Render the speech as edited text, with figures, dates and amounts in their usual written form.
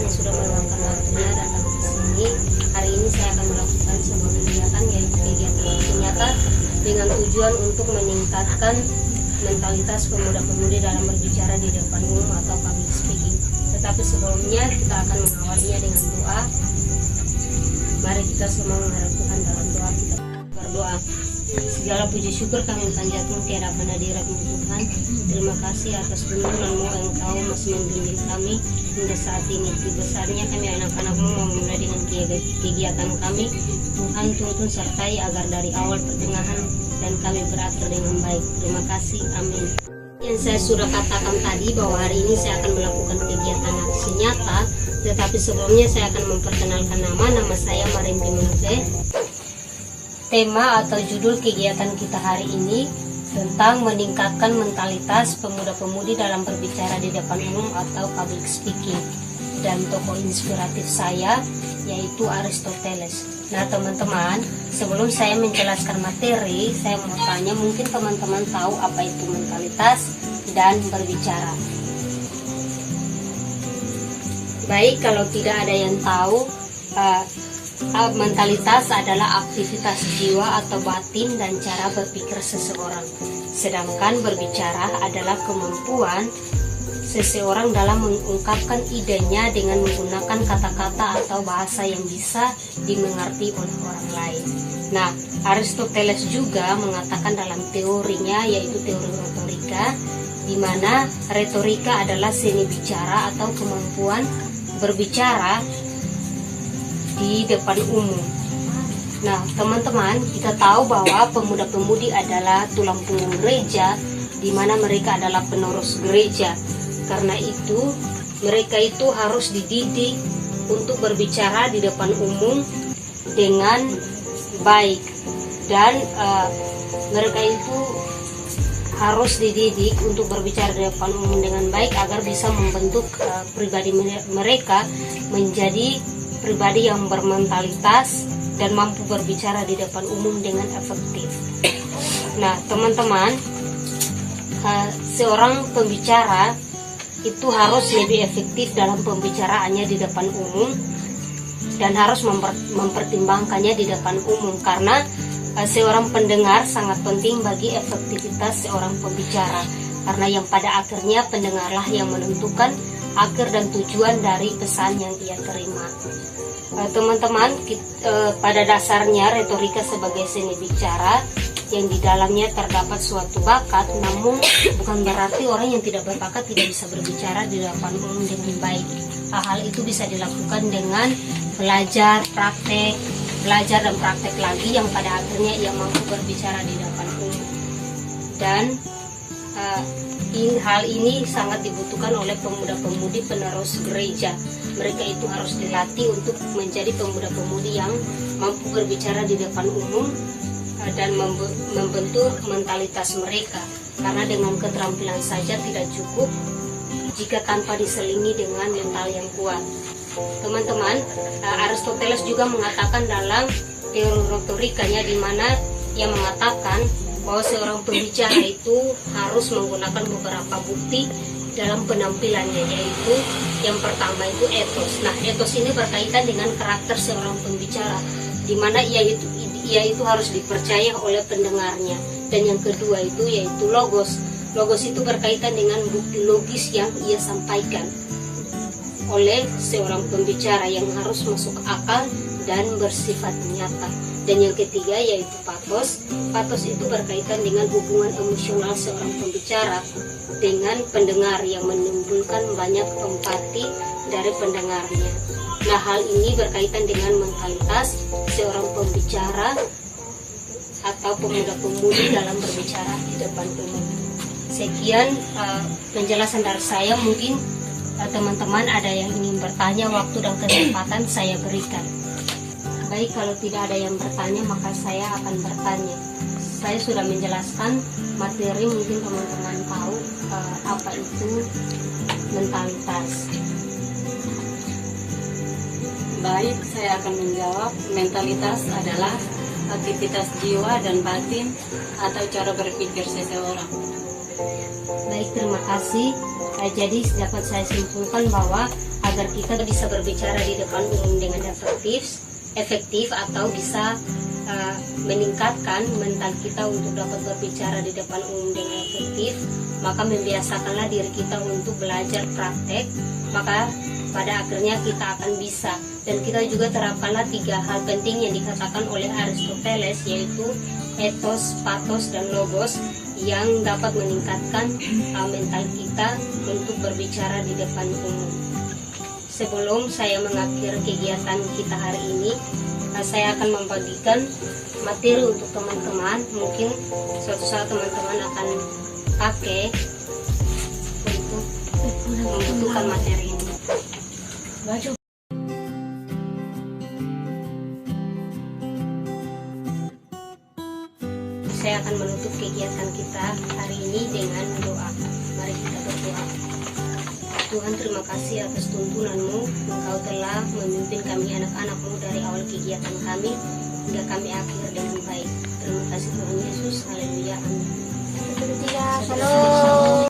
yang sudah meluangkan waktunya datang ke sini. Hari ini saya akan melakukan sebuah kegiatan, yaitu kegiatan aksi nyata dengan tujuan untuk meningkatkan mentalitas pemuda-pemudi dalam berbicara di depan umum atau public speaking. Tetapi sebelumnya kita akan mengawalinya dengan doa. Mari kita semua menghadap Tuhan dalam doa. Kita berdoa. Segala puji syukur kami panjatkan kehadiran hadirat-Mu Tuhan. Terima kasih atas tuntunan-Mu yang Engkau masih membimbing kami hingga saat ini. Besarnya kami anak-anak-Mu memulai dengan kegiatan kami. Tuhan tuntun sertai agar dari awal pertengahan dan kami berakhir dengan baik. Terima kasih. Amin. Yang saya sudah katakan tadi bahwa hari ini saya akan melakukan kegiatan aksi nyata. Tetapi sebelumnya saya akan memperkenalkan nama saya Marimpi Munafeh. Tema atau judul kegiatan kita hari ini tentang meningkatkan mentalitas pemuda-pemudi dalam berbicara di depan umum atau public speaking. Dan tokoh inspiratif saya yaitu Aristoteles. Nah teman-teman, sebelum saya menjelaskan materi, saya mau tanya, mungkin teman-teman tahu apa itu mentalitas dan berbicara? Baik, kalau tidak ada yang tahu, mentalitas adalah aktivitas jiwa atau batin dan cara berpikir seseorang. Sedangkan berbicara adalah kemampuan seseorang dalam mengungkapkan idenya dengan menggunakan kata-kata atau bahasa yang bisa dimengerti oleh orang lain. Nah, Aristoteles juga mengatakan dalam teorinya, yaitu teori retorika, di mana retorika adalah seni bicara atau kemampuan berbicara di depan umum. Nah teman-teman, kita tahu bahwa pemuda-pemudi adalah tulang punggung gereja, di mana mereka adalah penerus gereja. Karena itu mereka itu harus dididik untuk berbicara di depan umum dengan baik, dan mereka itu harus dididik untuk berbicara di depan umum dengan baik agar bisa membentuk pribadi mereka menjadi pribadi yang bermentalitas dan mampu berbicara di depan umum dengan efektif. Nah teman-teman, seorang pembicara itu harus lebih efektif dalam pembicaraannya di depan umum dan harus mempertimbangkannya di depan umum, karena seorang pendengar sangat penting bagi efektivitas seorang pembicara, karena yang pada akhirnya pendengarlah yang menentukan akhir dan tujuan dari pesan yang ia terima. Teman-teman, pada dasarnya retorika sebagai seni bicara yang di dalamnya terdapat suatu bakat, namun bukan berarti orang yang tidak berbakat tidak bisa berbicara di depan umum dengan baik. Hal itu bisa dilakukan dengan belajar dan praktek lagi yang pada akhirnya ia mampu berbicara di depan umum. Dan hal ini sangat dibutuhkan oleh pemuda-pemudi penerus gereja. Mereka itu harus dilatih untuk menjadi pemuda-pemudi yang mampu berbicara di depan umum dan membentuk mentalitas mereka. Karena dengan keterampilan saja tidak cukup jika tanpa diselingi dengan mental yang kuat. Teman-teman, Aristoteles juga mengatakan dalam teori retorikanya, di mana ia mengatakan bahwa seorang pembicara itu harus menggunakan beberapa bukti dalam penampilannya, yaitu yang pertama itu etos. Nah, etos ini berkaitan dengan karakter seorang pembicara, di mana ia itu harus dipercaya oleh pendengarnya. Dan yang kedua itu yaitu logos. Logos itu berkaitan dengan bukti logis yang ia sampaikan oleh seorang pembicara yang harus masuk akal dan bersifat nyata. Dan yang ketiga yaitu patos. Patos itu berkaitan dengan hubungan emosional seorang pembicara dengan pendengar yang menimbulkan banyak empati dari pendengarnya. Nah, hal ini berkaitan dengan mentalitas seorang pembicara atau pemuda-pemudi dalam berbicara di depan umum. Sekian penjelasan dari saya. Mungkin teman-teman ada yang ingin bertanya, waktu dan kesempatan saya berikan. Baik, kalau tidak ada yang bertanya maka saya akan bertanya. Saya sudah menjelaskan materi, mungkin teman-teman tahu apa itu mentalitas. Baik, saya akan menjawab. Mentalitas adalah aktivitas jiwa dan batin atau cara berpikir seseorang. Baik, terima kasih. Jadi dapat saya simpulkan bahwa agar kita bisa berbicara di depan umum dengan efektif atau bisa meningkatkan mental kita untuk dapat berbicara di depan umum dengan efektif, maka membiasakanlah diri kita untuk belajar praktek, maka pada akhirnya kita akan bisa. Dan kita juga terapkanlah 3 hal penting yang dikatakan oleh Aristoteles, yaitu ethos, pathos, dan logos, yang dapat meningkatkan mental kita untuk berbicara di depan umum. Sebelum saya mengakhiri kegiatan kita hari ini, saya akan membagikan materi untuk teman-teman. Mungkin suatu saat teman-teman akan pakai untuk membutuhkan materi ini. Saya akan menutup kegiatan kita hari ini dengan doa. Mari kita berdoa. Tuhan, terima kasih atas tuntunan-Mu. Engkau telah memimpin kami anak-anak-Mu dari awal kegiatan kami hingga kami akhir dengan baik. Terima kasih Tuhan Yesus. Haleluya. Amin. Shalom.